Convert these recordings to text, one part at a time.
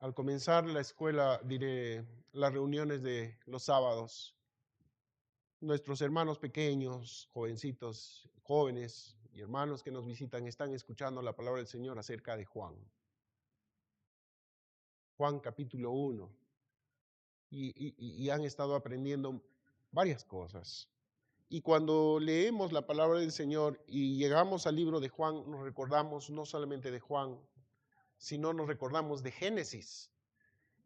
Al comenzar la escuela, diré, las reuniones de los sábados, nuestros hermanos pequeños, jovencitos, jóvenes y hermanos que nos visitan están escuchando la palabra del Señor acerca de Juan. Juan capítulo 1. Y han estado aprendiendo varias cosas. Y cuando leemos la palabra del Señor y llegamos al libro de Juan, nos recordamos no solamente de Juan, sino nos recordamos de Génesis.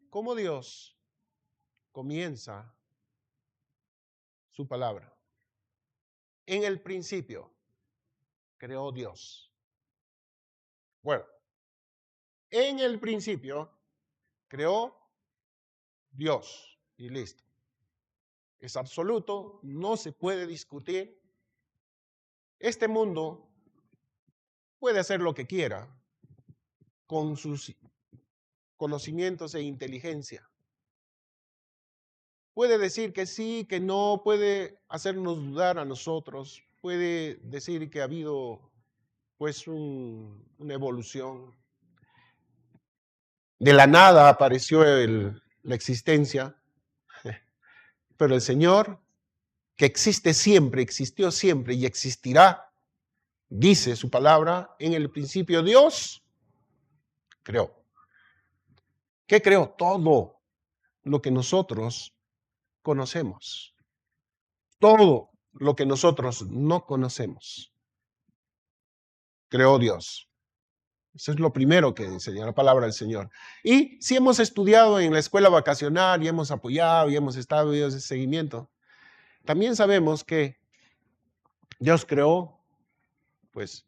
Cómo Dios comienza su palabra. En el principio creó Dios. Bueno, en el principio creó Dios y listo. Es absoluto, no se puede discutir. Este mundo puede hacer lo que quiera con sus conocimientos e inteligencia. Puede decir que sí, que no, puede hacernos dudar a nosotros, puede decir que ha habido pues una evolución. De la nada apareció la existencia, pero el Señor, que existe siempre, existió siempre y existirá, dice su palabra, en el principio Dios creó. ¿Qué creó? Todo lo que nosotros conocemos. Todo lo que nosotros no conocemos. Creó Dios. Eso es lo primero que enseña la palabra del Señor. Y si hemos estudiado en la escuela vacacional y hemos apoyado y hemos estado en ese seguimiento, también sabemos que Dios creó, pues,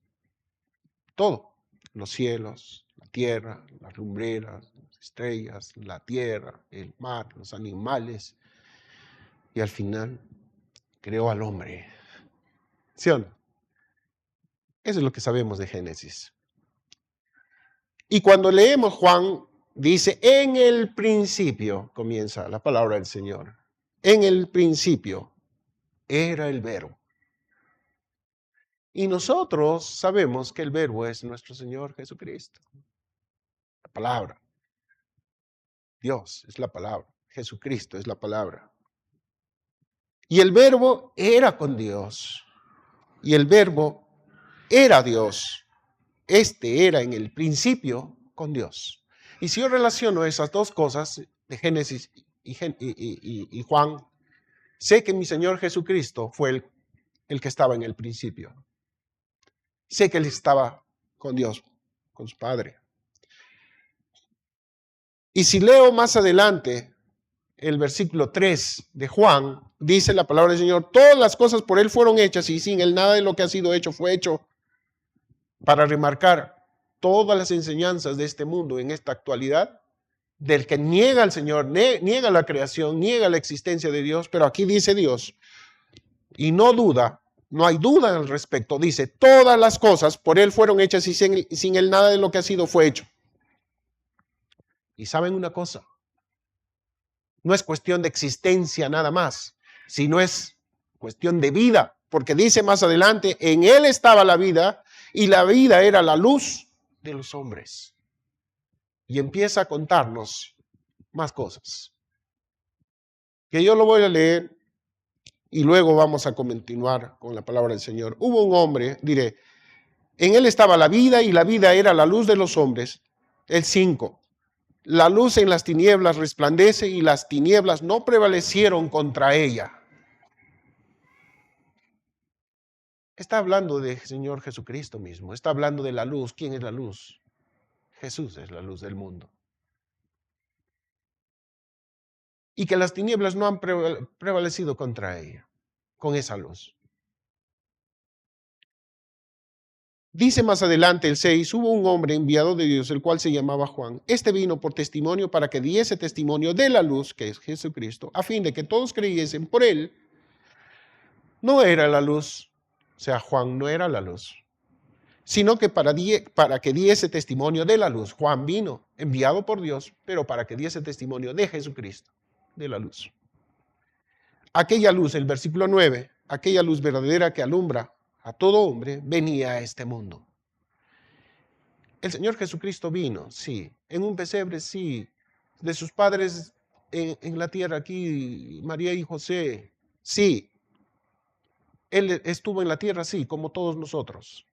todo. Los cielos, la tierra, las lumbreras, las estrellas, la tierra, el mar, los animales. Y al final creó al hombre. ¿Sí o no? Eso es lo que sabemos de Génesis. Y cuando leemos Juan, dice, en el principio, comienza la palabra del Señor. En el principio era el verbo. Y nosotros sabemos que el verbo es nuestro Señor Jesucristo. La palabra. Dios es la palabra. Jesucristo es la palabra. Y el verbo era con Dios. Y el verbo era Dios. Este era en el principio con Dios. Y si yo relaciono esas dos cosas de Génesis y Juan, sé que mi Señor Jesucristo fue el que estaba en el principio. Sé que Él estaba con Dios, con su Padre. Y si leo más adelante el versículo 3 de Juan, dice la palabra del Señor, todas las cosas por Él fueron hechas y sin Él nada de lo que ha sido hecho fue hecho, para remarcar todas las enseñanzas de este mundo en esta actualidad, del que niega al Señor, niega la creación, niega la existencia de Dios, pero aquí dice Dios, y no duda, no hay duda al respecto, dice, todas las cosas por Él fueron hechas y sin Él nada de lo que ha sido fue hecho. Y saben una cosa, no es cuestión de existencia nada más, sino es cuestión de vida, porque dice más adelante, en Él estaba la vida y la vida era la luz de los hombres. Y empieza a contarnos más cosas, que yo lo voy a leer y luego vamos a continuar con la palabra del Señor. Hubo un hombre, diré, en Él estaba la vida y la vida era la luz de los hombres. El 5. La luz en las tinieblas resplandece y las tinieblas no prevalecieron contra ella. Está hablando del Señor Jesucristo mismo. Está hablando de la luz. ¿Quién es la luz? Jesús es la luz del mundo. Y que las tinieblas no han prevalecido contra ella, con esa luz. Dice más adelante el 6, hubo un hombre enviado de Dios, el cual se llamaba Juan. Este vino por testimonio para que diese testimonio de la luz, que es Jesucristo, a fin de que todos creyesen por él. No era la luz, o sea, Juan no era la luz, sino que para que diese testimonio de la luz. Juan vino, enviado por Dios, pero para que diese testimonio de Jesucristo, de la luz. Aquella luz, el versículo 9, aquella luz verdadera que alumbra a todo hombre, venía a este mundo. El Señor Jesucristo vino, sí, en un pesebre, sí, de sus padres en la tierra aquí, María y José? Sí. Él estuvo en la tierra, sí, como todos nosotros,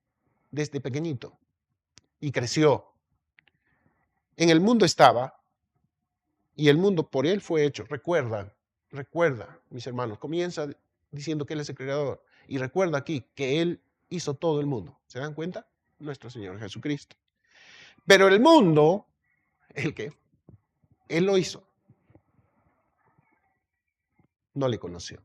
desde pequeñito, y creció. En el mundo estaba, y el mundo por él fue hecho. Recuerda, mis hermanos, comienza diciendo que él es el creador, y recuerda aquí que él hizo todo el mundo. ¿Se dan cuenta? Nuestro Señor Jesucristo. Pero el mundo, el que él lo hizo, no le conoció.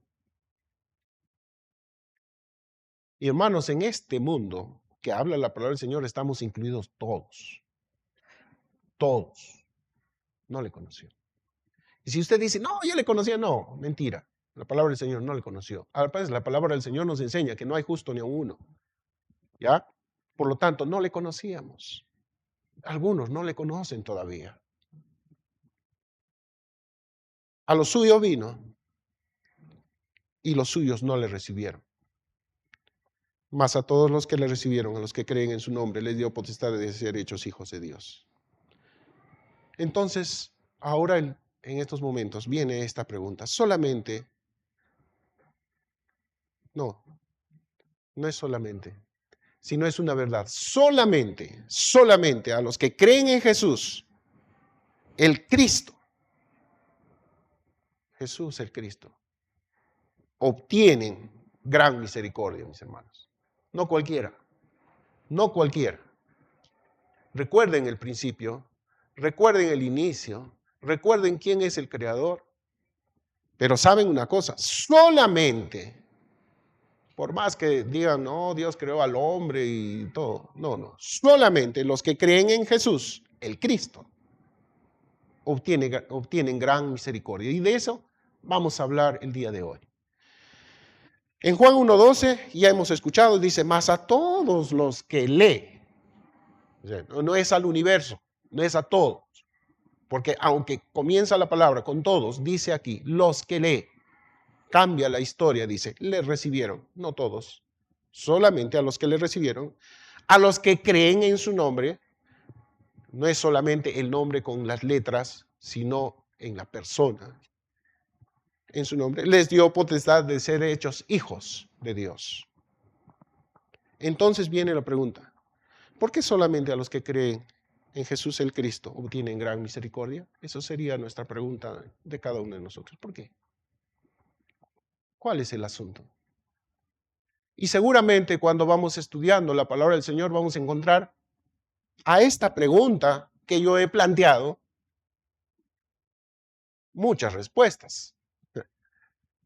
Y hermanos, en este mundo que habla la palabra del Señor estamos incluidos todos. Todos. No le conoció. Y si usted dice, no, ya le conocía, no, mentira. La palabra del Señor no le conoció. Pues la palabra del Señor nos enseña que no hay justo ni a uno. ¿Ya? Por lo tanto, no le conocíamos. Algunos no le conocen todavía. A los suyos vino y los suyos no le recibieron. Mas a todos los que le recibieron, a los que creen en su nombre, les dio potestad de ser hechos hijos de Dios. Entonces, ahora en estos momentos viene esta pregunta. Solamente, no es solamente, sino es una verdad. Solamente a los que creen en Jesús, el Cristo, Jesús el Cristo, obtienen gran misericordia, mis hermanos. No cualquiera, no cualquiera. Recuerden el principio, recuerden el inicio, recuerden quién es el creador. Pero saben una cosa, solamente, por más que digan, no, Dios creó al hombre y todo, no, solamente los que creen en Jesús, el Cristo, obtienen gran misericordia. Y de eso vamos a hablar el día de hoy. En Juan 1:12 ya hemos escuchado, dice, mas a todos los que lee, o sea, no es al universo, no es a todos, porque aunque comienza la palabra con todos, dice aquí, los que lee, cambia la historia, dice, le recibieron, no todos, solamente a los que le recibieron, a los que creen en su nombre, no es solamente el nombre con las letras, sino en la persona, en su nombre, les dio potestad de ser hechos hijos de Dios. Entonces viene la pregunta, ¿por qué solamente a los que creen en Jesús el Cristo obtienen gran misericordia? Eso sería nuestra pregunta de cada uno de nosotros. ¿Por qué? ¿Cuál es el asunto? Y seguramente cuando vamos estudiando la palabra del Señor vamos a encontrar a esta pregunta que yo he planteado muchas respuestas,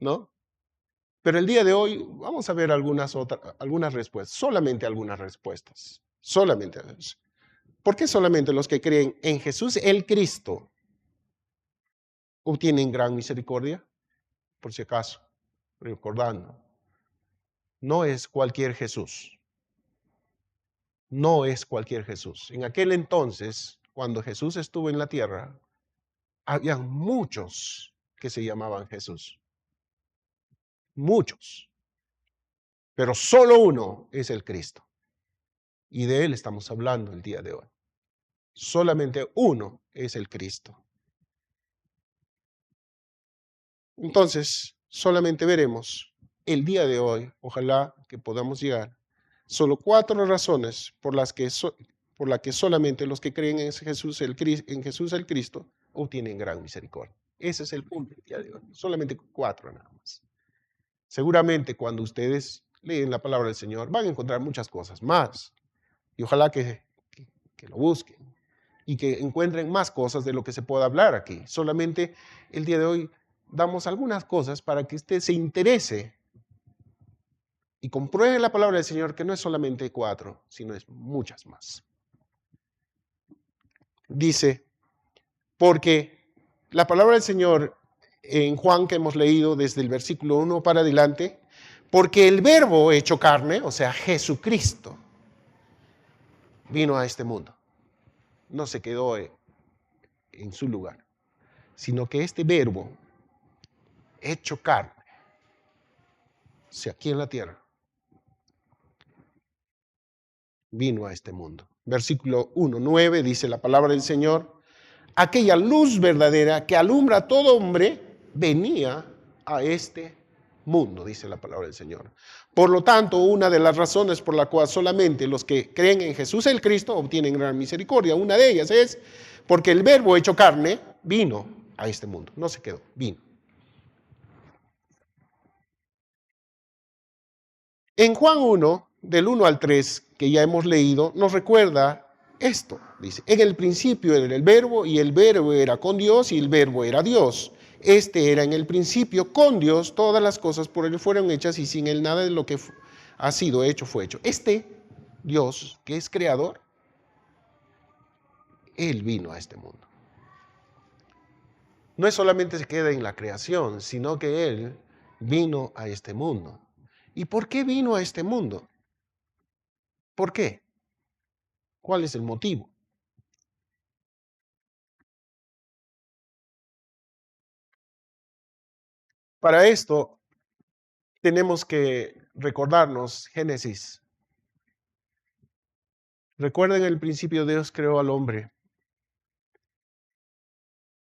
¿no? Pero el día de hoy vamos a ver algunas respuestas, solamente algunas respuestas, solamente. ¿Por qué solamente los que creen en Jesús el Cristo obtienen gran misericordia? Por si acaso, recordando, no es cualquier Jesús. No es cualquier Jesús. En aquel entonces, cuando Jesús estuvo en la tierra, había muchos que se llamaban Jesús. Muchos. Pero solo uno es el Cristo. Y de él estamos hablando el día de hoy. Solamente uno es el Cristo. Entonces, solamente veremos el día de hoy, ojalá que podamos llegar, solo 4 razones por las que solamente los que creen en Jesús el Cristo obtienen gran misericordia. Ese es el punto del día de hoy. Solamente 4 nada más. Seguramente cuando ustedes leen la palabra del Señor van a encontrar muchas cosas más. Y ojalá que lo busquen y que encuentren más cosas de lo que se pueda hablar aquí. Solamente el día de hoy damos algunas cosas para que usted se interese y compruebe la palabra del Señor, que no es solamente 4, sino es muchas más. Dice, porque la palabra del Señor en Juan que hemos leído desde el versículo 1 para adelante, porque el verbo hecho carne, o sea, Jesucristo, vino a este mundo. No se quedó en su lugar, sino que este verbo hecho carne, o sea, aquí en la tierra, vino a este mundo. Versículo 1:9 dice la palabra del Señor, aquella luz verdadera que alumbra a todo hombre, venía a este mundo, dice la palabra del Señor. Por lo tanto, una de las razones por la cual solamente los que creen en Jesús el Cristo obtienen gran misericordia, una de ellas es porque el Verbo hecho carne vino a este mundo, no se quedó, vino. En Juan 1, del 1 al 3, que ya hemos leído, nos recuerda esto. Dice, en el principio era el Verbo, y el Verbo era con Dios, y el Verbo era Dios. Este era en el principio con Dios, todas las cosas por él fueron hechas, y sin él nada de lo que ha sido hecho fue hecho. Este Dios, que es creador, él vino a este mundo. No es solamente se queda en la creación, sino que él vino a este mundo. ¿Y por qué vino a este mundo? ¿Por qué? ¿Cuál es el motivo? Para esto tenemos que recordarnos Génesis. Recuerden el principio, Dios creó al hombre.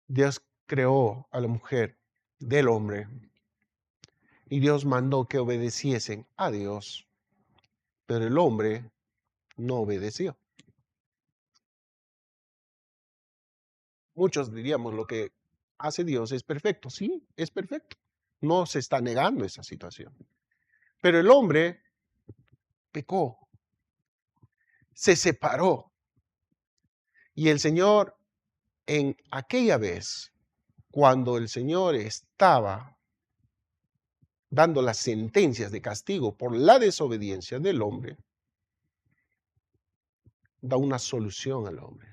Dios creó a la mujer del hombre. Y Dios mandó que obedeciesen a Dios. Pero el hombre no obedeció. Muchos diríamos lo que hace Dios es perfecto. Sí, es perfecto. No se está negando esa situación. Pero el hombre pecó, se separó. Y el Señor, en aquella vez, cuando el Señor estaba dando las sentencias de castigo por la desobediencia del hombre, da una solución al hombre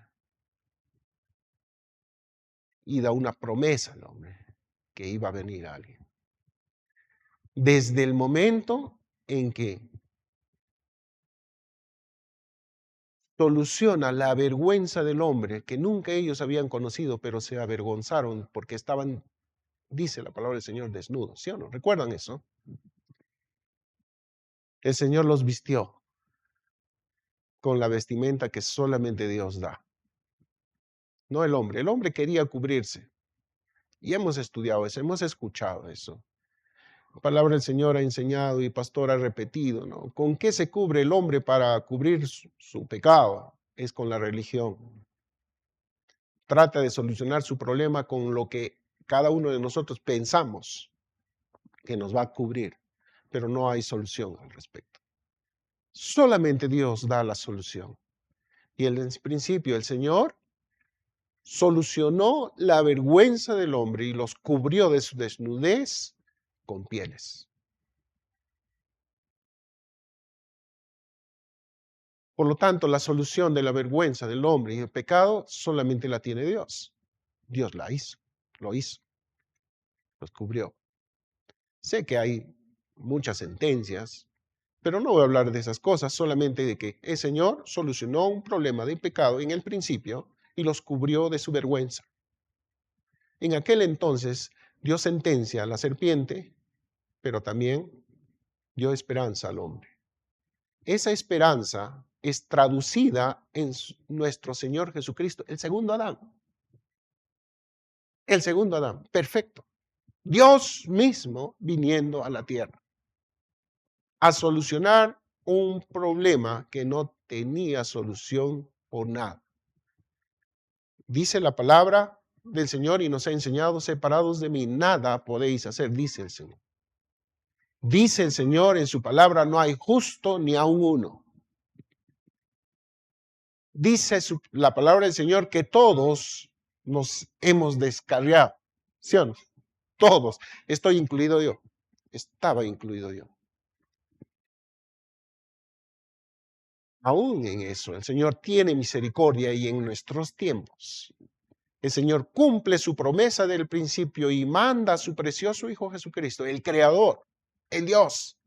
y da una promesa al hombre que iba a venir alguien. Desde el momento en que soluciona la vergüenza del hombre que nunca ellos habían conocido, pero se avergonzaron porque estaban, dice la palabra del Señor, desnudos. ¿Sí o no? ¿Recuerdan eso? El Señor los vistió con la vestimenta que solamente Dios da. No el hombre. El hombre quería cubrirse. Y hemos estudiado eso, hemos escuchado eso. La palabra del Señor ha enseñado y pastor ha repetido, ¿no? ¿Con qué se cubre el hombre para cubrir su pecado? Es con la religión. Trata de solucionar su problema con lo que cada uno de nosotros pensamos que nos va a cubrir, pero no hay solución al respecto. Solamente Dios da la solución. Y en el principio el Señor solucionó la vergüenza del hombre y los cubrió de su desnudez con pieles. Por lo tanto, la solución de la vergüenza del hombre y el pecado solamente la tiene Dios. Dios la hizo, lo hizo, los cubrió. Sé que hay muchas sentencias, pero no voy a hablar de esas cosas, solamente de que el Señor solucionó un problema de pecado en el principio y los cubrió de su vergüenza. En aquel entonces dio sentencia a la serpiente, pero también dio esperanza al hombre. Esa esperanza es traducida en nuestro Señor Jesucristo, el segundo Adán. El segundo Adán, perfecto. Dios mismo viniendo a la tierra a solucionar un problema que no tenía solución por nada. Dice la palabra del Señor y nos ha enseñado, separados de mí, nada podéis hacer, dice el Señor. Dice el Señor en su palabra, no hay justo ni aun uno. Dice la palabra del Señor que todos nos hemos descarriado. ¿Sí o no? Todos. Estoy incluido yo. Estaba incluido yo. Aún en eso, el Señor tiene misericordia y en nuestros tiempos. El Señor cumple su promesa del principio y manda a su precioso Hijo Jesucristo, el Creador, el Dios,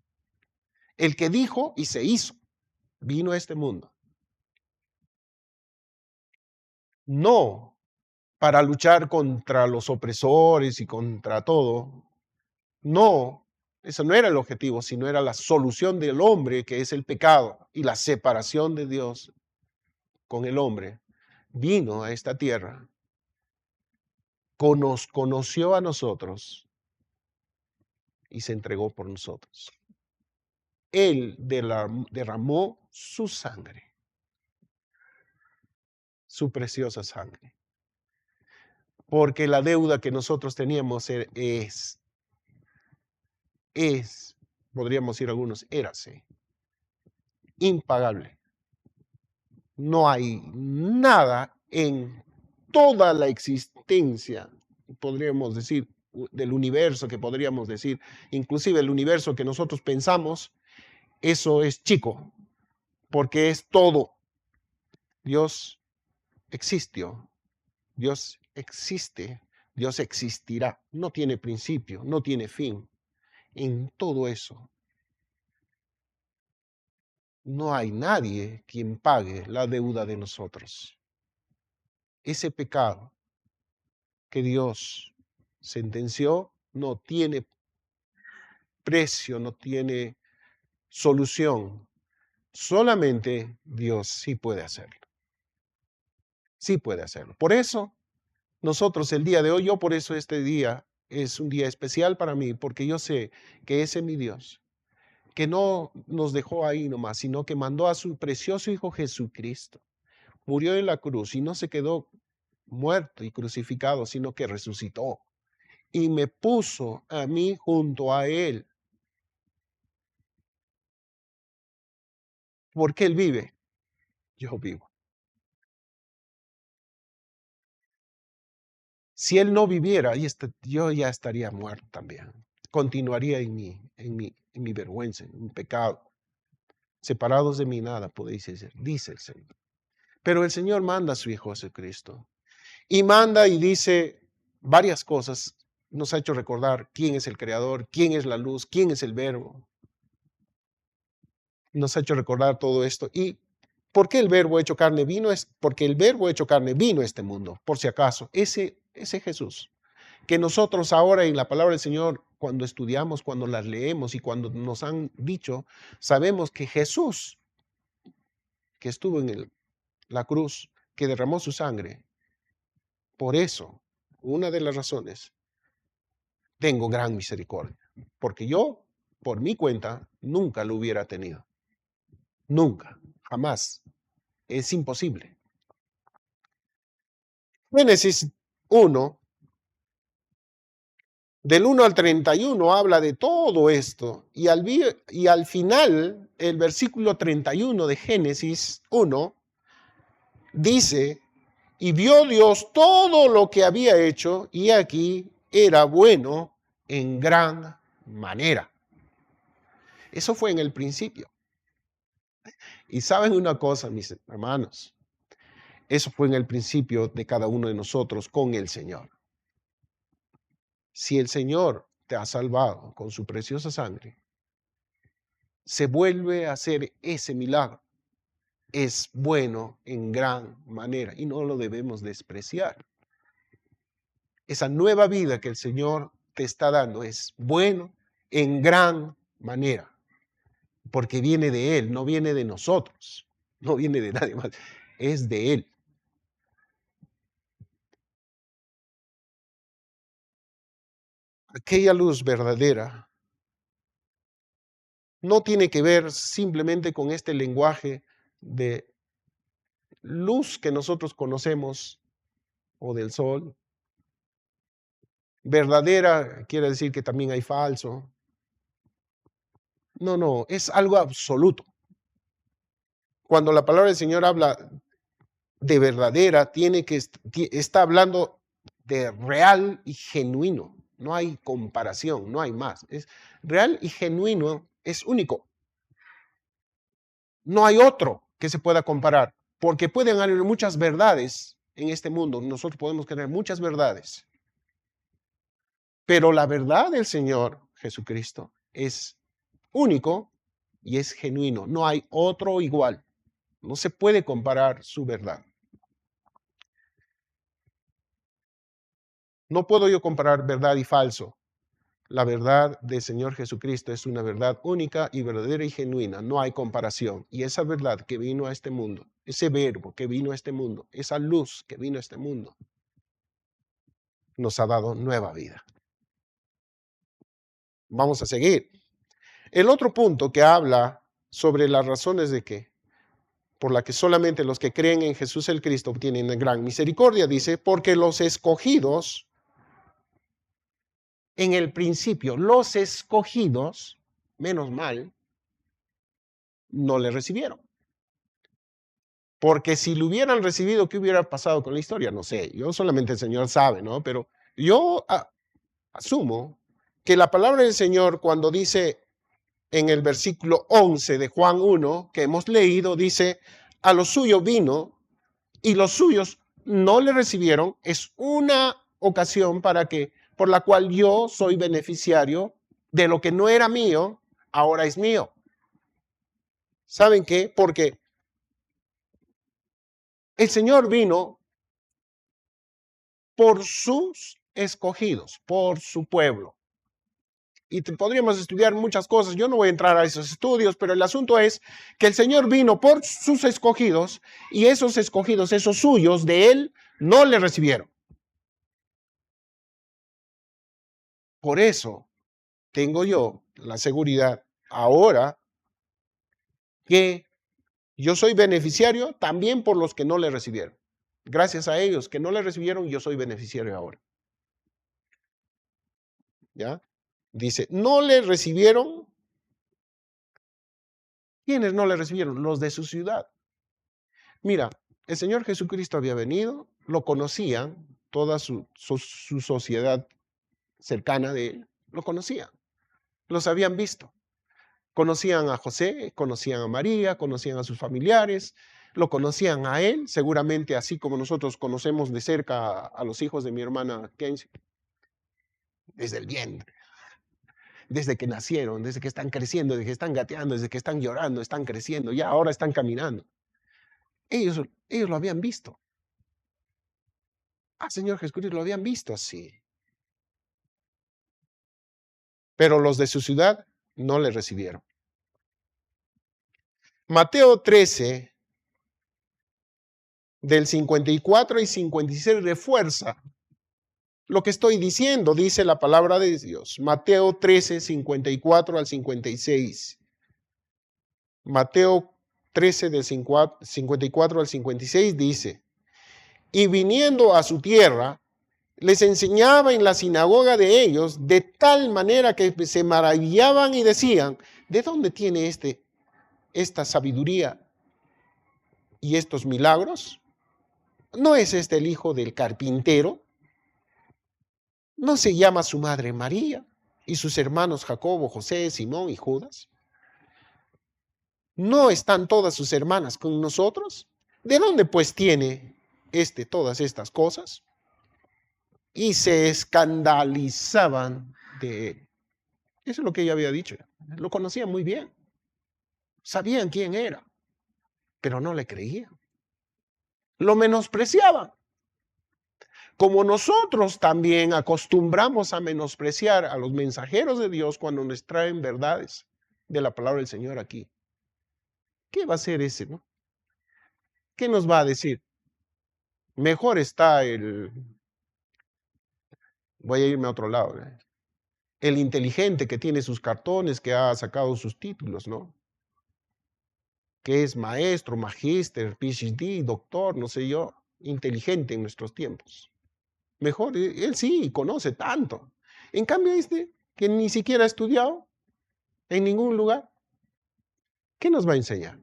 el que dijo y se hizo, vino a este mundo. No para luchar contra los opresores y contra todo. No, eso no era el objetivo, sino era la solución del hombre, que es el pecado, y la separación de Dios con el hombre. Vino a esta tierra nos conoció a nosotros y se entregó por nosotros. Él derramó su sangre, su preciosa sangre, porque la deuda que nosotros teníamos podríamos decir algunos, érase impagable. No hay nada en toda la existencia, podríamos decir, del universo, que podríamos decir, inclusive el universo que nosotros pensamos, eso es chico, porque es todo. Dios existió, Dios existe, Dios existirá, no tiene principio, no tiene fin. En todo eso, no hay nadie quien pague la deuda de nosotros. Ese pecado que Dios sentenció no tiene precio, no tiene solución. Solamente Dios sí puede hacerlo. Sí puede hacerlo. Por eso, nosotros el día de hoy, por eso este día es un día especial para mí, porque yo sé que ese es mi Dios, que no nos dejó ahí nomás, sino que mandó a su precioso Hijo Jesucristo. Murió en la cruz y no se quedó muerto y crucificado, sino que resucitó y me puso a mí junto a Él. Porque Él vive, yo vivo. Si Él no viviera, yo ya estaría muerto también. Continuaría en mi vergüenza, en mi pecado. Separados de mí nada podéis hacer, dice el Señor. Pero el Señor manda a su Hijo Jesucristo. Y manda y dice varias cosas. Nos ha hecho recordar quién es el Creador, quién es la luz, quién es el Verbo. Nos ha hecho recordar todo esto. ¿Y por qué el Verbo hecho carne vino? Es porque el Verbo hecho carne vino a este mundo, por si acaso. Ese Jesús, que nosotros ahora en la palabra del Señor, cuando estudiamos, cuando las leemos y cuando nos han dicho, sabemos que Jesús, que estuvo en la cruz, que derramó su sangre, por eso, una de las razones, tengo gran misericordia, porque yo, por mi cuenta, nunca lo hubiera tenido. Nunca, jamás. Es imposible. Génesis 1, del 1 al 31 habla de todo esto. Y al final, el versículo 31 de Génesis 1 dice, y vio Dios todo lo que había hecho, y aquí era bueno en gran manera. Eso fue en el principio. Y saben una cosa, mis hermanos, eso fue en el principio de cada uno de nosotros con el Señor. Si el Señor te ha salvado con su preciosa sangre, se vuelve a hacer ese milagro. Es bueno en gran manera y no lo debemos despreciar. Esa nueva vida que el Señor te está dando es bueno en gran manera, porque viene de Él, no viene de nosotros, no viene de nadie más, es de Él. Aquella luz verdadera no tiene que ver simplemente con este lenguaje de luz que nosotros conocemos o del sol. Verdadera quiere decir que también hay falso. No, es algo absoluto. Cuando la palabra del Señor habla de verdadera, está hablando de real y genuino. No hay comparación, no hay más. Es real y genuino, es único. No hay otro que se pueda comparar, porque pueden haber muchas verdades en este mundo. Nosotros podemos tener muchas verdades. Pero la verdad del Señor Jesucristo es único y es genuino. No hay otro igual. No se puede comparar su verdad. No puedo yo comparar verdad y falso. La verdad del Señor Jesucristo es una verdad única y verdadera y genuina. No hay comparación. Y esa verdad que vino a este mundo, ese verbo que vino a este mundo, esa luz que vino a este mundo, nos ha dado nueva vida. Vamos a seguir. El otro punto que habla sobre las razones de que, por la que solamente los que creen en Jesús el Cristo obtienen gran misericordia, dice, porque los escogidos, en el principio, los escogidos, menos mal, no le recibieron. Porque si lo hubieran recibido, ¿qué hubiera pasado con la historia? No sé, yo solamente el Señor sabe, ¿no? Pero yo asumo que la palabra del Señor cuando dice en el versículo 11 de Juan 1 que hemos leído, dice, a los suyos vino y los suyos no le recibieron, es una ocasión por la cual yo soy beneficiario de lo que no era mío, ahora es mío. ¿Saben qué? Porque el Señor vino por sus escogidos, por su pueblo. Y podríamos estudiar muchas cosas. Yo no voy a entrar a esos estudios, pero el asunto es que el Señor vino por sus escogidos y esos escogidos, esos suyos de Él, no le recibieron. Por eso tengo yo la seguridad ahora que yo soy beneficiario también por los que no le recibieron. Gracias a ellos que no le recibieron, yo soy beneficiario ahora. ¿Ya? Dice, no le recibieron. ¿Quiénes no le recibieron? Los de su ciudad. Mira, el Señor Jesucristo había venido, lo conocían, toda su sociedad cercana de él, lo conocían, los habían visto. Conocían a José, conocían a María, conocían a sus familiares, lo conocían a él, seguramente así como nosotros conocemos de cerca a los hijos de mi hermana Kenzie, desde el vientre, desde que nacieron, desde que están creciendo, desde que están gateando, desde que están llorando, están creciendo, ya ahora están caminando. Ellos lo habían visto. Señor Jesucristo lo habían visto así. Pero los de su ciudad no le recibieron. Mateo 13, del 54 y 56 refuerza lo que estoy diciendo, dice la palabra de Dios. Mateo 13, 54 al 56. Mateo 13, del 54 al 56 dice, y viniendo a su tierra, les enseñaba en la sinagoga de ellos, de tal manera que se maravillaban y decían, ¿de dónde tiene esta sabiduría y estos milagros? ¿No es este el hijo del carpintero? ¿No se llama su madre María y sus hermanos Jacobo, José, Simón y Judas? ¿No están todas sus hermanas con nosotros? ¿De dónde pues tiene todas estas cosas? Y se escandalizaban de él. Eso es lo que ella había dicho. Lo conocían muy bien. Sabían quién era, pero no le creían. Lo menospreciaban. Como nosotros también acostumbramos a menospreciar a los mensajeros de Dios cuando nos traen verdades de la palabra del Señor aquí. ¿Qué va a hacer ese, no? ¿Qué nos va a decir? Mejor está voy a irme a otro lado, el inteligente que tiene sus cartones, que ha sacado sus títulos, ¿no? Que es maestro, magíster, PhD, doctor, no sé yo, inteligente en nuestros tiempos. Mejor, él sí, conoce tanto. En cambio que ni siquiera ha estudiado en ningún lugar, ¿qué nos va a enseñar?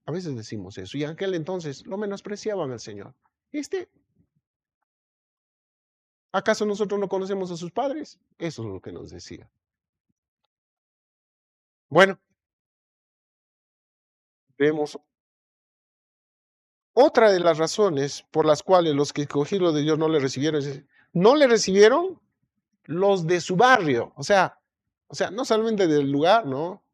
A veces decimos eso, y en aquel entonces lo menospreciaban al Señor. ¿Acaso nosotros no conocemos a sus padres? Eso es lo que nos decía. Bueno, vemos otra de las razones por las cuales los que escogieron de Dios no le recibieron los de su barrio, o sea, no solamente del lugar, ¿no?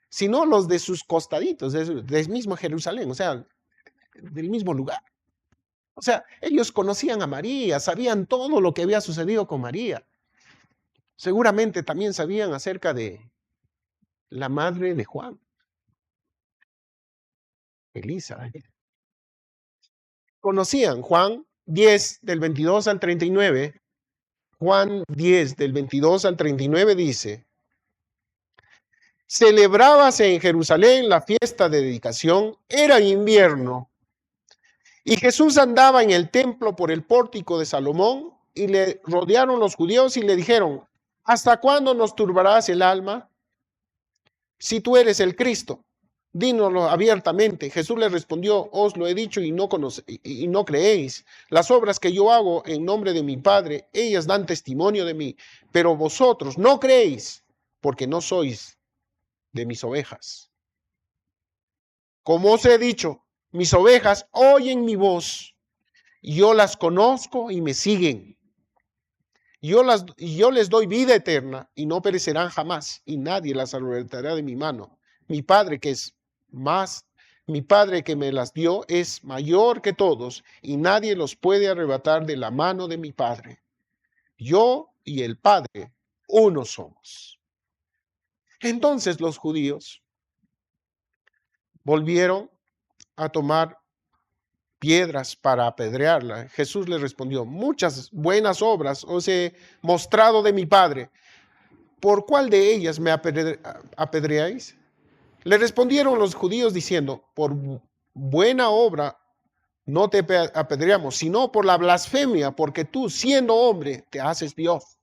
Sino los de sus costaditos, del mismo Jerusalén, o sea, del mismo lugar. O sea, ellos conocían a María, sabían todo lo que había sucedido con María. Seguramente también sabían acerca de la madre de Juan, Elisa. Conocían Juan 10, del 22 al 39, Juan 10, del 22 al 39 dice: celebrábase en Jerusalén la fiesta de dedicación, era invierno, y Jesús andaba en el templo por el pórtico de Salomón, y le rodearon los judíos y le dijeron: ¿hasta cuándo nos turbarás el alma? Si tú eres el Cristo, dínoslo abiertamente. Jesús le respondió: os lo he dicho y no creéis. Las obras que yo hago en nombre de mi Padre, ellas dan testimonio de mí, pero vosotros no creéis, porque no sois de mis ovejas. Como os he dicho, mis ovejas oyen mi voz, y yo las conozco y me siguen. Yo les doy vida eterna y no perecerán jamás, y nadie las arrebatará de mi mano. Mi Padre mi Padre que me las dio es mayor que todos, y nadie los puede arrebatar de la mano de mi Padre. Yo y el Padre, uno somos. Entonces los judíos volvieron a tomar piedras para apedrearla. Jesús le respondió: muchas buenas obras os he mostrado de mi Padre. ¿Por cuál de ellas me apedreáis? Le respondieron los judíos diciendo: por buena obra no te apedreamos, sino por la blasfemia, porque tú, siendo hombre, te haces Dios.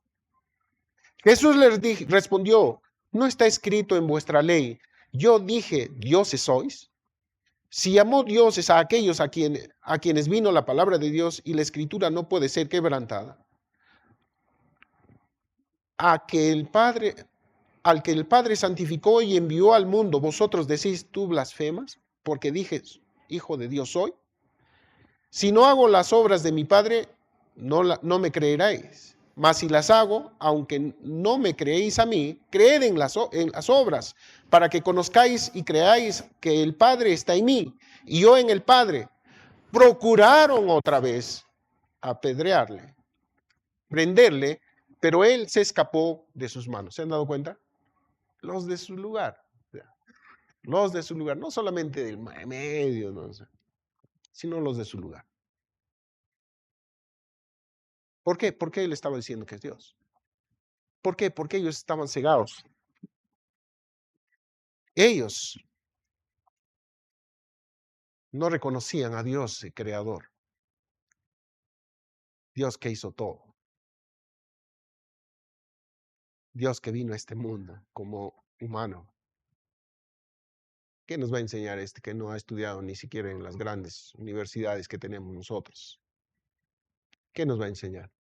Jesús les respondió: ¿no está escrito en vuestra ley, yo dije, dioses sois? Si llamó dioses a aquellos a quienes vino la palabra de Dios, y la escritura no puede ser quebrantada, al que el Padre santificó y envió al mundo, vosotros decís: tú blasfemas, porque dije, hijo de Dios soy. Si no hago las obras de mi Padre, no me creeréis. Mas si las hago, aunque no me creéis a mí, creed en las obras, para que conozcáis y creáis que el Padre está en mí y yo en el Padre. Procuraron otra vez apedrearle, prenderle, pero él se escapó de sus manos. ¿Se han dado cuenta? Los de su lugar. Los de su lugar, no solamente del medio, no sé, sino los de su lugar. ¿Por qué? Porque él estaba diciendo que es Dios. ¿Por qué? Porque ellos estaban cegados. Ellos no reconocían a Dios, el creador. Dios que hizo todo. Dios que vino a este mundo como humano. ¿Qué nos va a enseñar este que no ha estudiado ni siquiera en las grandes universidades que tenemos nosotros? ¿Qué nos va a enseñar?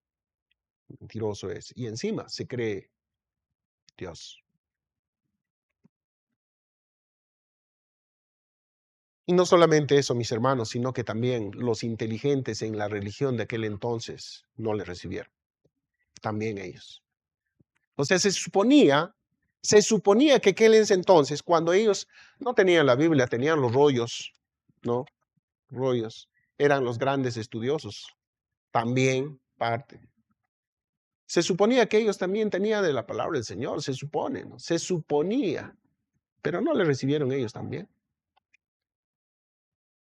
Mentiroso es. Y encima se cree Dios. Y no solamente eso, mis hermanos, sino que también los inteligentes en la religión de aquel entonces no le recibieron. También ellos. O sea, se suponía que aquel entonces, cuando ellos no tenían la Biblia, tenían los rollos, ¿no? Rollos. Eran los grandes estudiosos. También parte. Se suponía que ellos también tenían de la palabra del Señor, se supone, ¿no? Se suponía. Pero no le recibieron ellos también.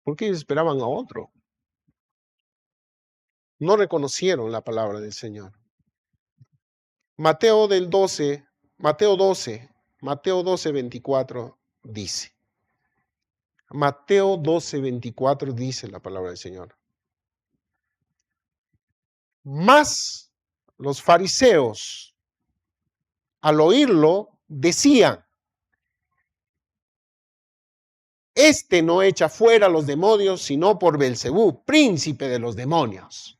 Porque ellos esperaban a otro. No reconocieron la palabra del Señor. Mateo 12, 24 dice. Mateo 12, 24 dice la palabra del Señor. Mas los fariseos, al oírlo, decían: este no echa fuera a los demonios, sino por Belcebú, príncipe de los demonios.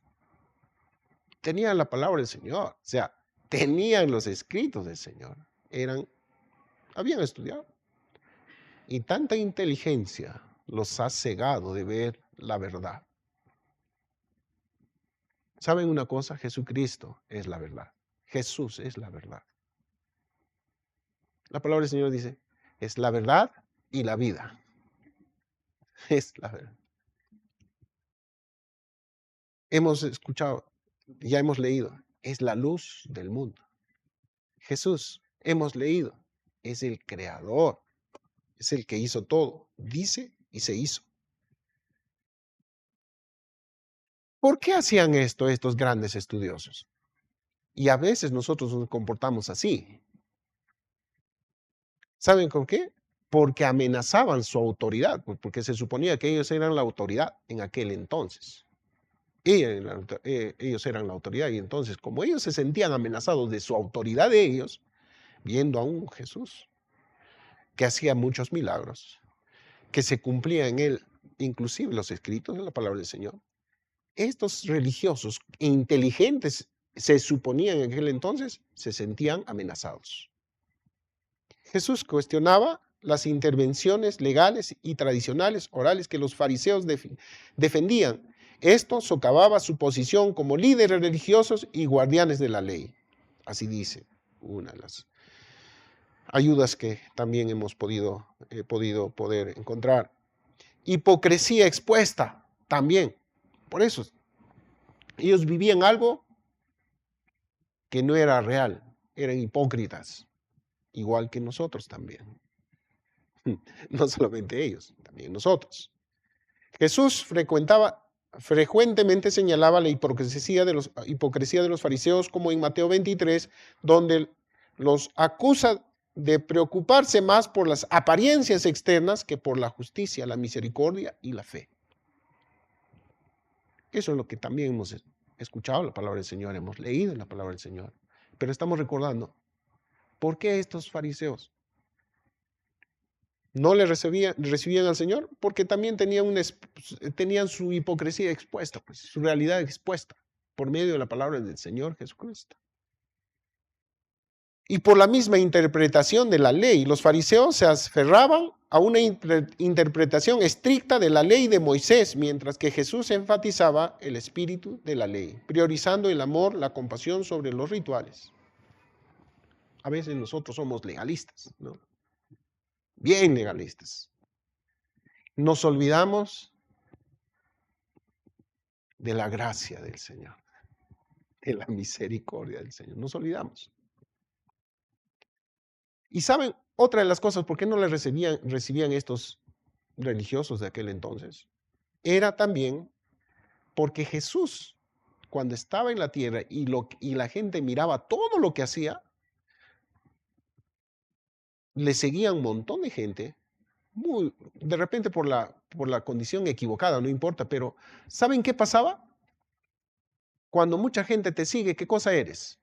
Tenían la palabra del Señor, o sea, tenían los escritos del Señor, habían estudiado. Y tanta inteligencia los ha cegado de ver la verdad. ¿Saben una cosa? Jesucristo es la verdad. Jesús es la verdad. La palabra del Señor dice: es la verdad y la vida. Es la verdad. Hemos escuchado, ya hemos leído, es la luz del mundo. Jesús, hemos leído, es el creador, es el que hizo todo, dice y se hizo. ¿Por qué hacían esto estos grandes estudiosos? Y a veces nosotros nos comportamos así. ¿Saben con qué? Porque amenazaban su autoridad, porque se suponía que ellos eran la autoridad en aquel entonces. Ellos eran la autoridad y entonces como ellos se sentían amenazados de su autoridad de ellos, viendo a un Jesús que hacía muchos milagros, que se cumplía en él, inclusive los escritos de la palabra del Señor, estos religiosos inteligentes se suponían en aquel entonces, se sentían amenazados. Jesús cuestionaba las intervenciones legales y tradicionales orales que los fariseos defendían. Esto socavaba su posición como líderes religiosos y guardianes de la ley. Así dice una de las ayudas que también hemos podido encontrar. Hipocresía expuesta también. Por eso, ellos vivían algo que no era real, eran hipócritas, igual que nosotros también. No solamente ellos, también nosotros. Jesús frecuentemente señalaba la hipocresía de los fariseos, como en Mateo 23, donde los acusa de preocuparse más por las apariencias externas que por la justicia, la misericordia y la fe. Eso es lo que también hemos escuchado la palabra del Señor, hemos leído la palabra del Señor, pero estamos recordando, ¿por qué estos fariseos no le recibían al Señor? Porque también tenían su hipocresía expuesta, pues, su realidad expuesta por medio de la palabra del Señor Jesucristo. Y por la misma interpretación de la ley, los fariseos se aferraban a una interpretación estricta de la ley de Moisés, mientras que Jesús enfatizaba el espíritu de la ley, priorizando el amor, la compasión sobre los rituales. A veces nosotros somos legalistas, ¿no? Bien legalistas. Nos olvidamos de la gracia del Señor, de la misericordia del Señor. Nos olvidamos. Y saben, otra de las cosas, ¿por qué no le recibían estos religiosos de aquel entonces? Era también porque Jesús, cuando estaba en la tierra y la gente miraba todo lo que hacía, le seguía un montón de gente, de repente por la condición equivocada, no importa, pero ¿saben qué pasaba? Cuando mucha gente te sigue, ¿qué cosa eres?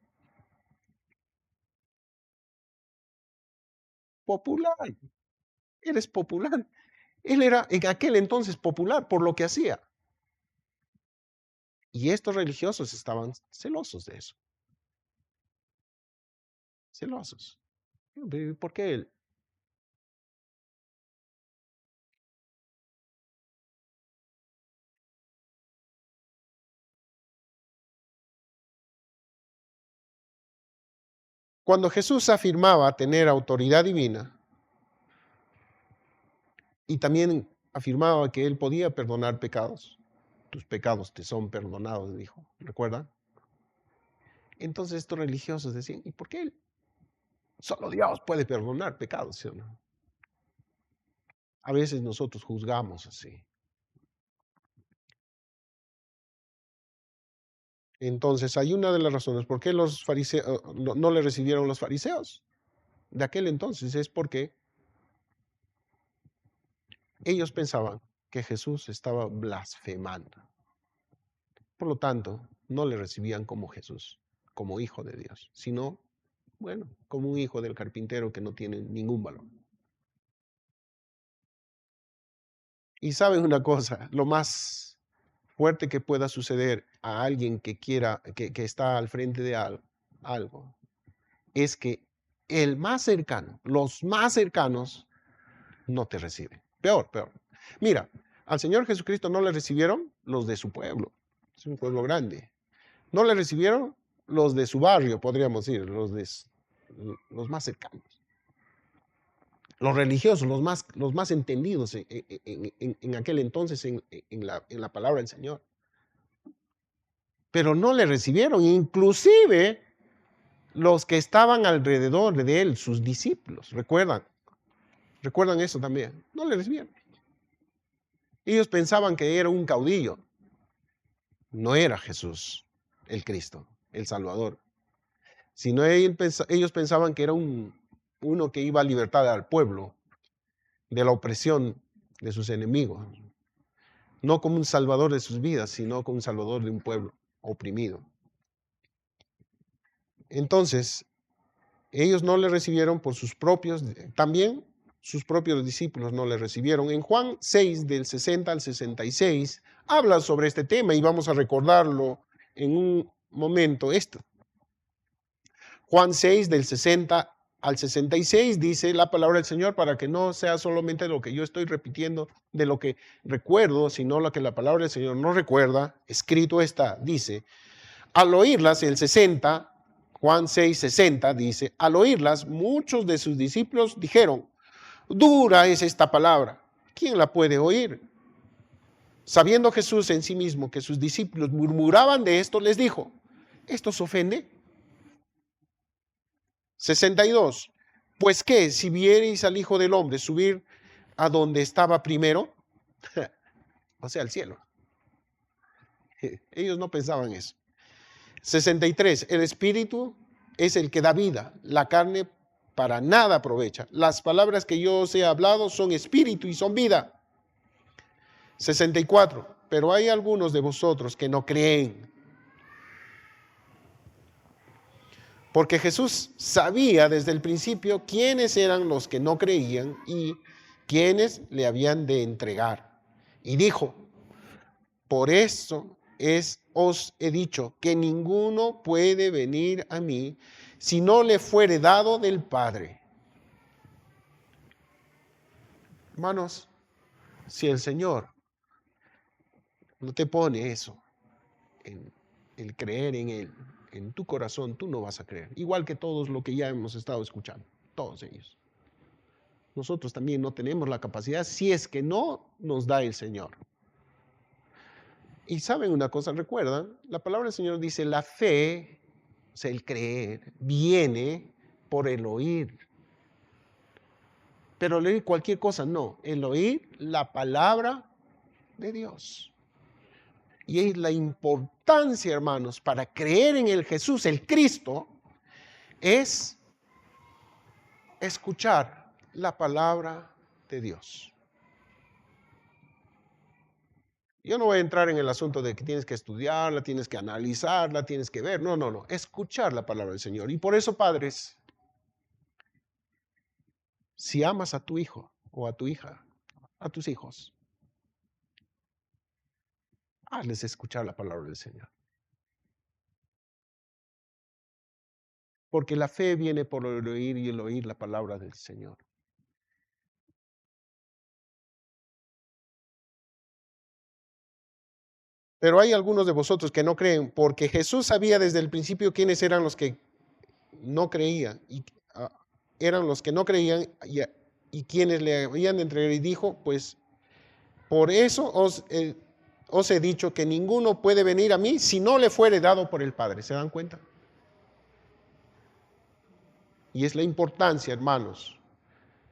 Popular. Eres popular. Él era en aquel entonces popular por lo que hacía. Y estos religiosos estaban celosos de eso. Celosos. ¿Por qué él? Cuando Jesús afirmaba tener autoridad divina y también afirmaba que él podía perdonar pecados, tus pecados te son perdonados, dijo, ¿recuerdan? Entonces estos religiosos decían, ¿y por qué él? Solo Dios puede perdonar pecados, ¿sí o no? A veces nosotros juzgamos así. Entonces hay una de las razones por qué los fariseos no le recibieron los fariseos de aquel entonces, es porque ellos pensaban que Jesús estaba blasfemando. Por lo tanto, no le recibían como Jesús, como hijo de Dios, sino, bueno, como un hijo del carpintero que no tiene ningún valor. Y saben una cosa, lo más fuerte que pueda suceder a alguien que está al frente de algo, es que el más cercano, los más cercanos, no te reciben. Peor. Mira, al Señor Jesucristo no le recibieron los de su pueblo. Es un pueblo grande. No le recibieron los de su barrio, podríamos decir, los más cercanos. Los religiosos, los más entendidos en aquel entonces en la palabra del Señor. Pero no le recibieron, inclusive los que estaban alrededor de él, sus discípulos, ¿recuerdan? ¿Recuerdan eso también? No le recibieron. Ellos pensaban que era un caudillo. No era Jesús, el Cristo, el Salvador. sino ellos pensaban que era uno que iba a libertar al pueblo de la opresión de sus enemigos, no como un salvador de sus vidas, sino como un salvador de un pueblo oprimido. Entonces, ellos no le recibieron por sus propios, también sus propios discípulos no le recibieron. En Juan 6, del 60 al 66, habla sobre este tema y vamos a recordarlo en un momento. Juan 6, del 60 al 66, dice la palabra del Señor, para que no sea solamente lo que yo estoy repitiendo de lo que recuerdo, sino lo que la palabra del Señor no recuerda. Escrito está, dice, al oírlas, el 60, Juan 6, 60, dice, al oírlas, muchos de sus discípulos dijeron, dura es esta palabra, ¿quién la puede oír? Sabiendo Jesús en sí mismo que sus discípulos murmuraban de esto, les dijo, ¿esto os ofende? 62. Pues qué, si viereis al Hijo del Hombre subir a donde estaba primero, o sea, al cielo. Ellos no pensaban eso. 63. El Espíritu es el que da vida, la carne para nada aprovecha. Las palabras que yo os he hablado son espíritu y son vida. 64. Pero hay algunos de vosotros que no creen. Porque Jesús sabía desde el principio quiénes eran los que no creían y quiénes le habían de entregar. Y dijo, por eso os he dicho que ninguno puede venir a mí si no le fuere dado del Padre. Hermanos, si el Señor no te pone eso, en el creer en Él, en tu corazón, tú no vas a creer. Igual que todos lo que ya hemos estado escuchando, todos ellos. Nosotros también no tenemos la capacidad si es que no nos da el Señor. Y saben una cosa, recuerdan, la palabra del Señor dice, la fe, o sea, el creer, viene por el oír. Pero el oír cualquier cosa, no, el oír la palabra de Dios. Y es la importancia, hermanos, para creer en el Jesús, el Cristo, es escuchar la palabra de Dios. Yo no voy a entrar en el asunto de que tienes que estudiarla, tienes que analizarla, tienes que ver. No, no, no. Escuchar la palabra del Señor. Y por eso, padres, si amas a tu hijo o a tu hija, a tus hijos, hazles escuchar la palabra del Señor. Porque la fe viene por el oír y el oír la palabra del Señor. Pero hay algunos de vosotros que no creen, porque Jesús sabía desde el principio quiénes eran los que no creían, y eran los que no creían y quienes le habían de entregar, y dijo, pues por eso os he dicho que ninguno puede venir a mí si no le fuere dado por el Padre. ¿Se dan cuenta? Y es la importancia, hermanos.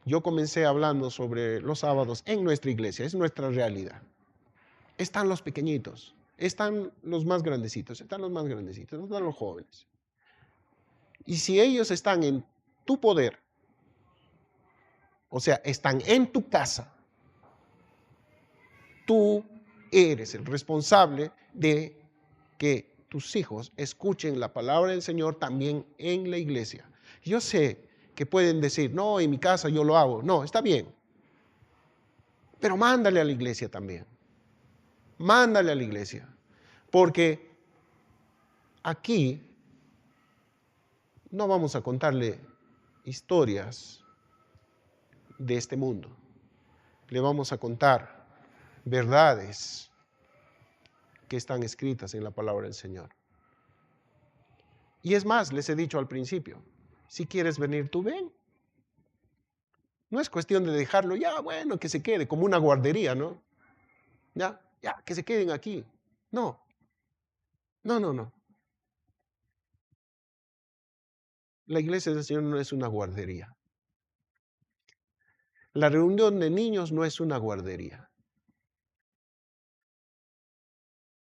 Yo comencé hablando sobre los sábados en nuestra iglesia, es nuestra realidad. Están los pequeñitos, están los más grandecitos, están los más grandecitos, están los jóvenes. Y si ellos están en tu poder, o sea, están en tu casa, tú eres el responsable de que tus hijos escuchen la palabra del Señor también en la iglesia. Yo sé que pueden decir, no, en mi casa yo lo hago. No, está bien. Pero mándale a la iglesia también. Mándale a la iglesia. Porque aquí no vamos a contarle historias de este mundo. Le vamos a contar verdades que están escritas en la palabra del Señor. Y es más, les he dicho al principio, si quieres venir tú, ven. No es cuestión de dejarlo, ya, bueno, que se quede, como una guardería, ¿no? Ya, que se queden aquí. No, no, no, no. La iglesia del Señor no es una guardería. La reunión de niños no es una guardería.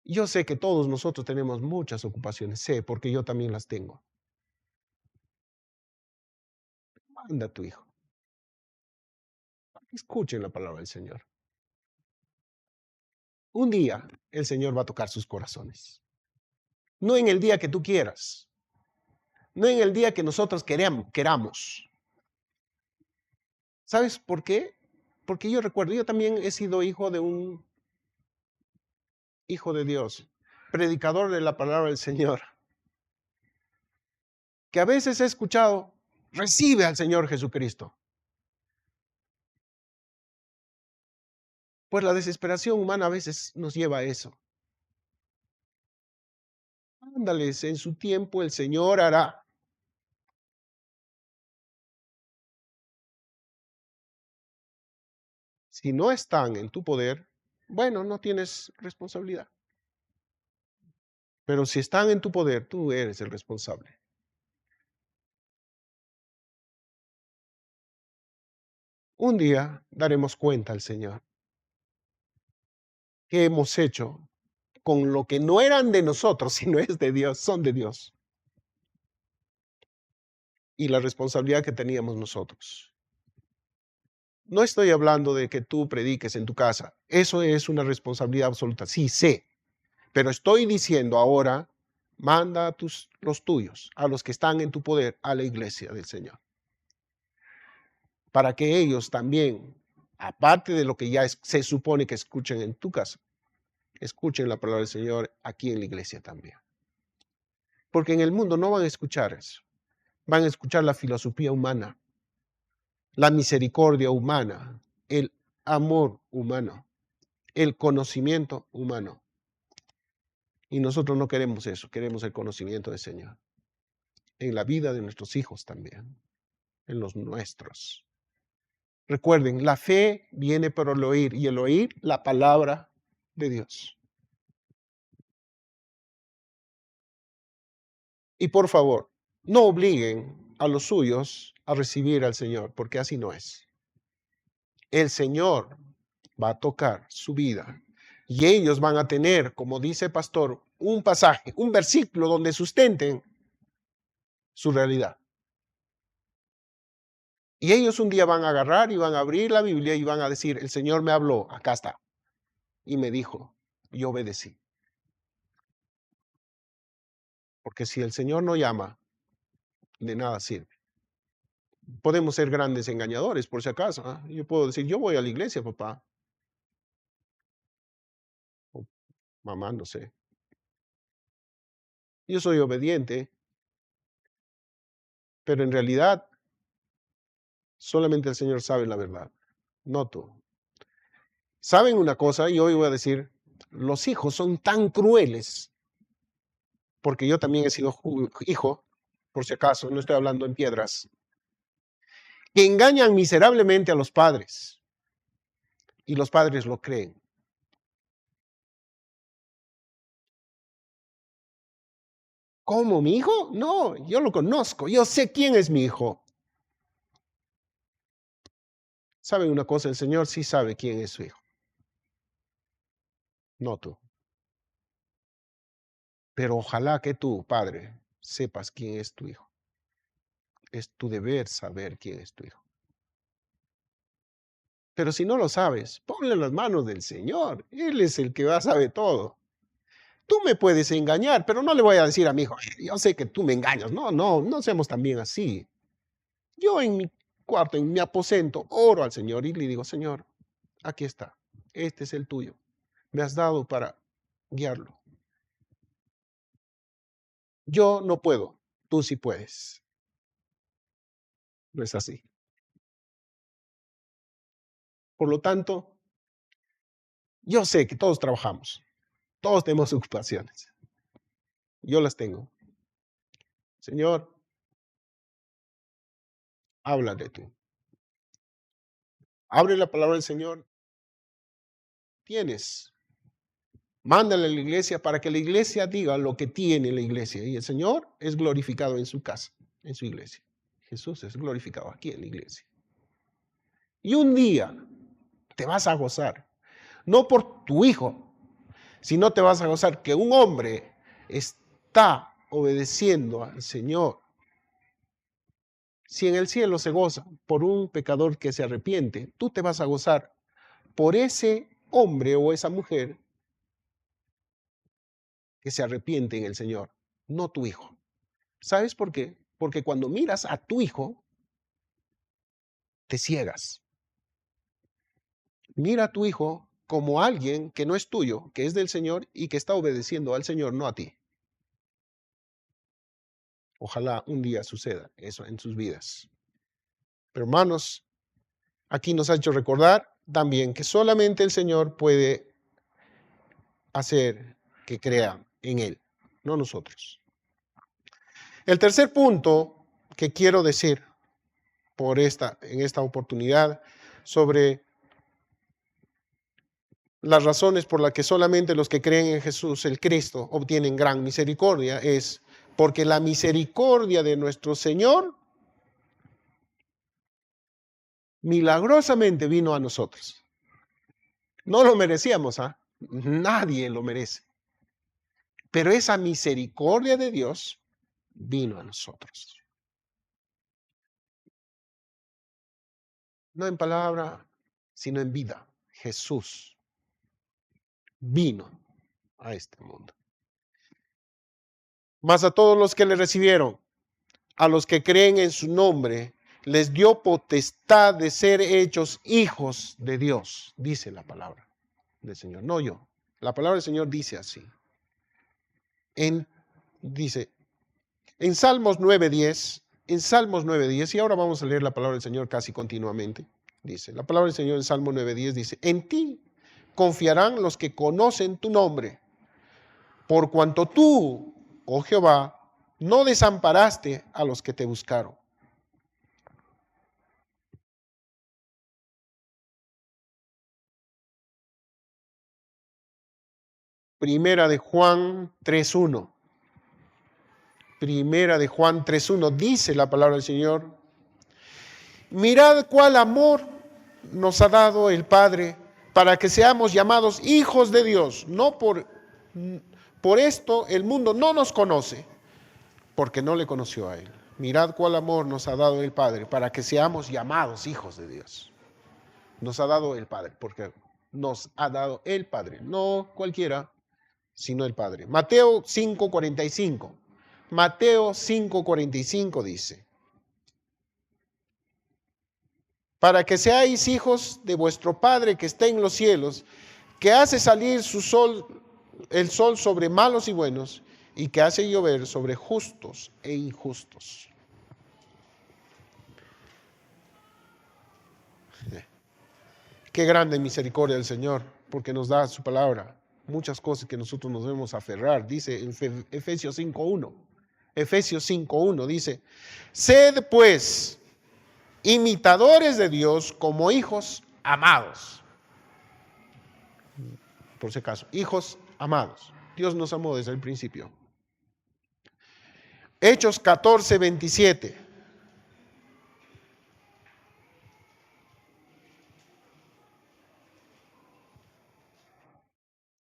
Yo sé que todos nosotros tenemos muchas ocupaciones, sé, porque yo también las tengo. Manda a tu hijo. Escuchen la palabra del Señor. Un día el Señor va a tocar sus corazones. No en el día que tú quieras. No en el día que nosotros queramos. ¿Sabes por qué? Porque yo recuerdo, yo también he sido hijo de un hijo de Dios, predicador de la palabra del Señor, que a veces he escuchado, recibe al Señor Jesucristo. Pues la desesperación humana a veces nos lleva a eso. Ándales, en su tiempo el Señor hará. Si no están en tu poder, bueno, no tienes responsabilidad. Pero si están en tu poder, tú eres el responsable. Un día daremos cuenta al Señor. ¿Qué hemos hecho con lo que no eran de nosotros, sino es de Dios, son de Dios? Y la responsabilidad que teníamos nosotros. No estoy hablando de que tú prediques en tu casa. Eso es una responsabilidad absoluta. Sí, sé. Pero estoy diciendo ahora, manda a los tuyos, a los que están en tu poder, a la iglesia del Señor. Para que ellos también, aparte de lo que ya se supone que escuchen en tu casa, escuchen la palabra del Señor aquí en la iglesia también. Porque en el mundo no van a escuchar eso. Van a escuchar la filosofía humana, la misericordia humana, el amor humano, el conocimiento humano. Y nosotros no queremos eso, queremos el conocimiento del Señor. En la vida de nuestros hijos también, en los nuestros. Recuerden, la fe viene por el oír y el oír la palabra de Dios. Y por favor, no obliguen a los suyos a recibir al Señor, porque así no es. El Señor va a tocar su vida y ellos van a tener, como dice el pastor, un pasaje, un versículo donde sustenten su realidad. Y ellos un día van a agarrar y van a abrir la Biblia y van a decir, el Señor me habló, acá está, y me dijo, y obedecí. Porque si el Señor no llama, de nada sirve. Podemos ser grandes engañadores, por si acaso. Yo puedo decir, yo voy a la iglesia, papá. O mamá, no sé. Yo soy obediente, pero en realidad solamente el Señor sabe la verdad, no tú. ¿Saben una cosa? Y hoy voy a decir, los hijos son tan crueles, porque yo también he sido hijo, por si acaso, no estoy hablando en piedras, que engañan miserablemente a los padres y los padres lo creen. ¿Cómo, mi hijo? No, yo lo conozco, yo sé quién es mi hijo. ¿Saben una cosa? El Señor sí sabe quién es su hijo, no tú. Pero ojalá que tú, padre, sepas quién es tu hijo. Es tu deber saber quién es tu hijo. Pero si no lo sabes, ponle en las manos del Señor. Él es el que va a saber todo. Tú me puedes engañar, pero no le voy a decir a mi hijo, yo sé que tú me engañas. No, no, no seamos también así. Yo en mi cuarto, en mi aposento, oro al Señor y le digo, Señor, aquí está. Este es el tuyo. Me has dado para guiarlo. Yo no puedo, tú sí puedes. No es así. Por lo tanto, yo sé que todos trabajamos, todos tenemos ocupaciones. Yo las tengo. Señor, háblale tú. Abre la palabra del Señor. Tienes. Mándale a la iglesia para que la iglesia diga lo que tiene la iglesia. Y el Señor es glorificado en su casa, en su iglesia. Jesús es glorificado aquí en la iglesia. Y un día te vas a gozar, no por tu hijo, sino te vas a gozar que un hombre está obedeciendo al Señor Si en el cielo se goza por un pecador que se arrepiente, tú te vas a gozar por ese hombre o esa mujer que se arrepiente en el Señor, no tu hijo. ¿Sabes por qué? Porque cuando miras a tu hijo, te ciegas. Mira a tu hijo como alguien que no es tuyo, que es del Señor y que está obedeciendo al Señor, no a ti. Ojalá un día suceda eso en sus vidas. Pero hermanos, aquí nos ha hecho recordar también que solamente el Señor puede hacer que crean en Él, no nosotros. El tercer punto que quiero decir en esta oportunidad sobre las razones por las que solamente los que creen en Jesús, el Cristo, obtienen gran misericordia es porque la misericordia de nuestro Señor milagrosamente vino a nosotros. No lo merecíamos, ¿ah? Nadie lo merece. Pero esa misericordia de Dios vino a nosotros. No en palabra, sino en vida. Jesús vino a este mundo. Mas a todos los que le recibieron, a los que creen en su nombre, les dio potestad de ser hechos hijos de Dios, dice la palabra del Señor, no yo. La palabra del Señor dice así. Dice, en Salmos 9:10, y ahora vamos a leer la palabra del Señor casi continuamente, dice, la palabra del Señor en Salmo 9:10 dice, en ti confiarán los que conocen tu nombre, por cuanto tú, oh Jehová, no desamparaste a los que te buscaron. Primera de Juan 3:1. Primera de Juan 3:1 dice la palabra del Señor, mirad cuál amor nos ha dado el Padre para que seamos llamados hijos de Dios. No por esto el mundo no nos conoce, porque no le conoció a Él. Mirad cuál amor nos ha dado el Padre para que seamos llamados hijos de Dios. Nos ha dado el Padre, porque nos ha dado el Padre, no cualquiera, sino el Padre. Mateo 5:45. Mateo 5:45 dice, para que seáis hijos de vuestro Padre que está en los cielos, que hace salir el sol sobre malos y buenos, y que hace llover sobre justos e injustos. Qué grande misericordia del Señor, porque nos da su palabra. Muchas cosas que nosotros nos debemos aferrar. Dice en Efesios 5:1. Efesios 5:1 dice, sed pues imitadores de Dios como hijos amados. Por si acaso, hijos amados. Dios nos amó desde el principio. Hechos 14:27.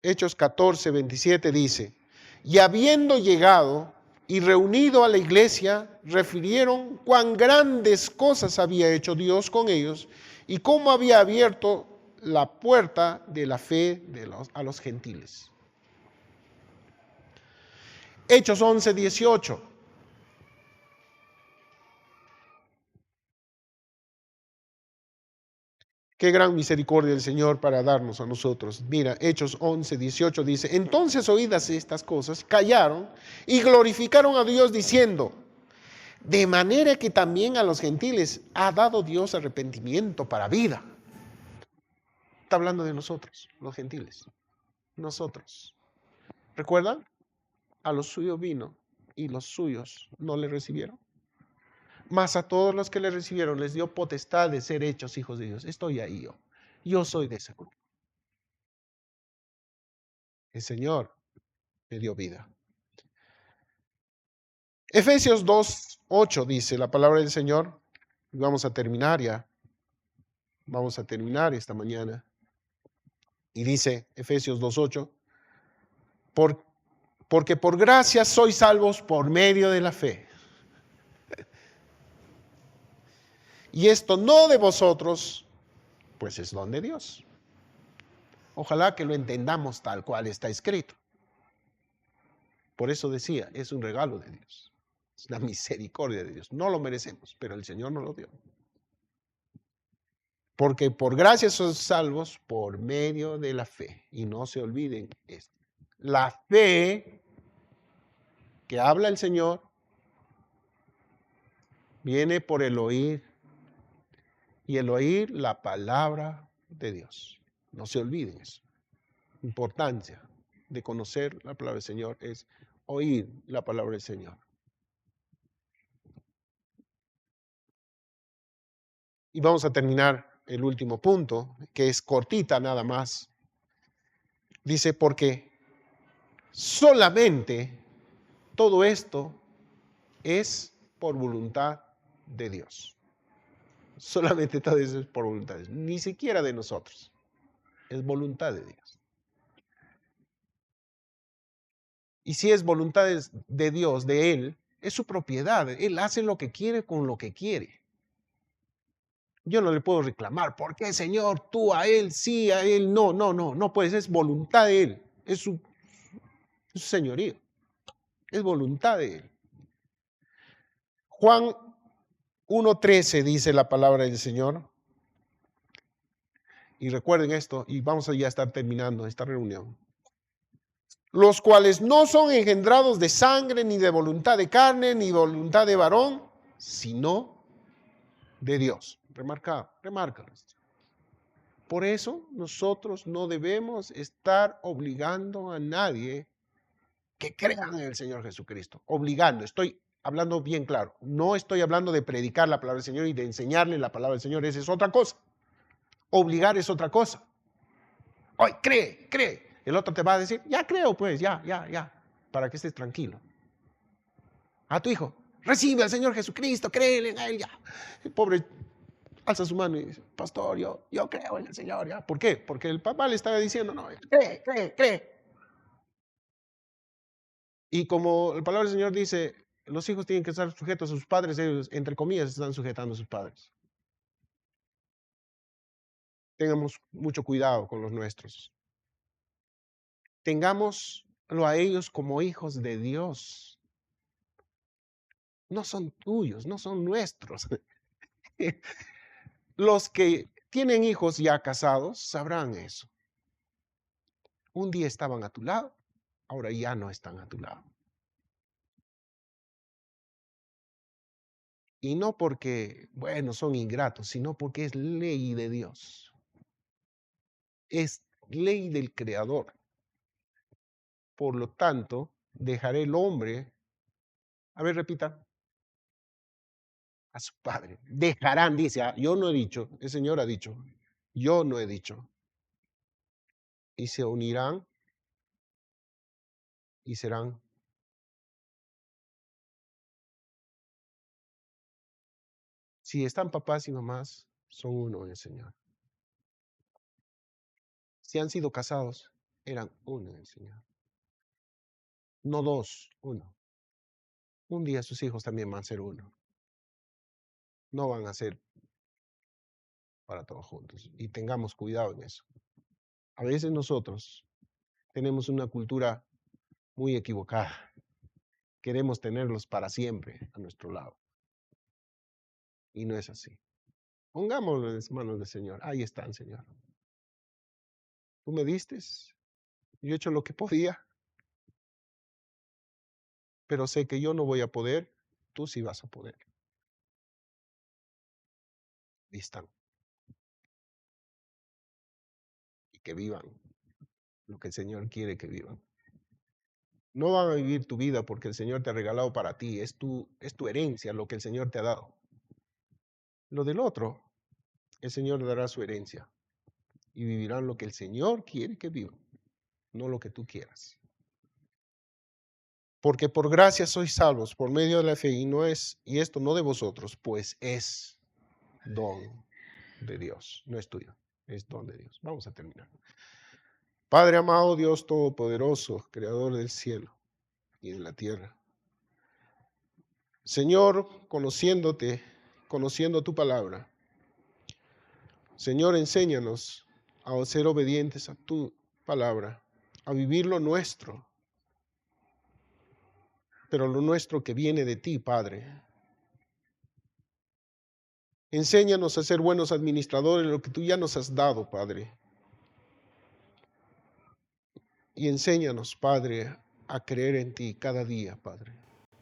Hechos 14:27 dice, y habiendo llegado y reunido a la iglesia, refirieron cuán grandes cosas había hecho Dios con ellos y cómo había abierto la puerta de la fe a los gentiles. Hechos 11:18. Qué gran misericordia del Señor para darnos a nosotros. Mira, Hechos 11:18 dice, entonces oídas estas cosas, callaron y glorificaron a Dios diciendo, de manera que también a los gentiles ha dado Dios arrepentimiento para vida. Está hablando de nosotros, los gentiles. Nosotros. ¿Recuerdan? A los suyos vino y los suyos no le recibieron. Mas a todos los que le recibieron les dio potestad de ser hechos hijos de Dios. Estoy ahí yo. Yo soy de ese grupo. El Señor me dio vida. Efesios 2:8 dice la palabra del Señor. Y vamos a terminar ya. Vamos a terminar esta mañana. Y dice Efesios 2:8, porque por gracia sois salvos por medio de la fe. Y esto no de vosotros, pues es don de Dios. Ojalá que lo entendamos tal cual está escrito. Por eso decía, es un regalo de Dios. Es la misericordia de Dios. No lo merecemos, pero el Señor nos lo dio. Porque por gracia sois salvos por medio de la fe. Y no se olviden esto. La fe que habla el Señor viene por el oír. Y el oír la palabra de Dios. No se olviden eso. Importancia de conocer la palabra del Señor es oír la palabra del Señor. Y vamos a terminar el último punto, que es cortita nada más. Dice, porque solamente todo esto es por voluntad de Dios. Solamente todo eso es por voluntad de Dios. Ni siquiera de nosotros. Es voluntad de Dios. Y si es voluntad de Dios, de Él, es su propiedad. Él hace lo que quiere con lo que quiere. Yo no le puedo reclamar, ¿por qué, Señor? Tú a Él, sí, a Él, no, no, no, no, pues es voluntad de Él, es su señorío, es voluntad de Él. Juan 1:13 dice la palabra del Señor, y recuerden esto, y vamos a ya estar terminando esta reunión. Los cuales no son engendrados de sangre, ni de voluntad de carne, ni voluntad de varón, sino de Dios. Remárcalo. Por eso nosotros no debemos estar obligando a nadie que crean en el Señor Jesucristo. Obligando, estoy hablando bien claro. No estoy hablando de predicar la palabra del Señor y de enseñarle la palabra del Señor. Esa es otra cosa. Obligar es otra cosa. Hoy cree. El otro te va a decir, ya creo pues, ya, para que estés tranquilo. A tu hijo, recibe al Señor Jesucristo, créele en Él, ya. El pobre alza su mano y dice, pastor, yo creo en el Señor, ya. ¿Por qué? Porque el papá le estaba diciendo, no, cree. Y como la palabra del Señor dice, los hijos tienen que estar sujetos a sus padres, ellos, entre comillas, están sujetando a sus padres. Tengamos mucho cuidado con los nuestros. Tengámoslo a ellos como hijos de Dios. No son tuyos, no son nuestros. Los que tienen hijos ya casados sabrán eso. Un día estaban a tu lado, ahora ya no están a tu lado. Y no porque, bueno, son ingratos, sino porque es ley de Dios. Es ley del Creador. Por lo tanto, dejaré el hombre, a ver, repita, a su padre. Dejarán, dice, yo no he dicho, el Señor ha dicho, yo no he dicho. Y se unirán y serán. Si están papás y mamás, son uno en el Señor. Si han sido casados, eran uno en el Señor. No dos, uno. Un día sus hijos también van a ser uno. No van a ser para todos juntos. Y tengamos cuidado en eso. A veces nosotros tenemos una cultura muy equivocada. Queremos tenerlos para siempre a nuestro lado. Y no es así. Pongámoslo en las manos del Señor. Ahí están, Señor. Tú me diste, yo he hecho lo que podía, pero sé que yo no voy a poder, tú sí vas a poder. Ahí están. Y que vivan lo que el Señor quiere que vivan. No van a vivir tu vida porque el Señor te ha regalado para ti, es tu herencia, lo que el Señor te ha dado. Lo del otro, el Señor dará su herencia y vivirán lo que el Señor quiere que vivan, no lo que tú quieras. Porque por gracia sois salvos por medio de la fe y esto no de vosotros, pues es don de Dios, no es tuyo, es don de Dios. Vamos a terminar. Padre amado, Dios todopoderoso, creador del cielo y de la tierra. Señor, conociéndote, conociendo tu palabra. Señor, enséñanos a ser obedientes a tu palabra, a vivir lo nuestro, pero lo nuestro que viene de ti, Padre. Enséñanos a ser buenos administradores de lo que tú ya nos has dado, Padre. Y enséñanos, Padre, a creer en ti cada día, Padre.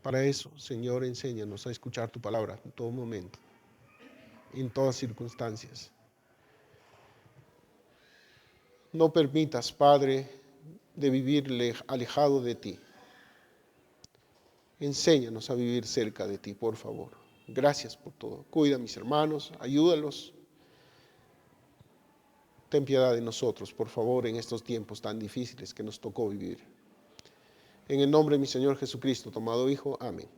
Para eso, Señor, enséñanos a escuchar tu palabra en todo momento, en todas circunstancias. No permitas, Padre, de vivir alejado de ti. Enséñanos a vivir cerca de ti, por favor. Gracias por todo. Cuida a mis hermanos, ayúdalos. Ten piedad de nosotros, por favor, en estos tiempos tan difíciles que nos tocó vivir. En el nombre de mi Señor Jesucristo, tu amado Hijo. Amén.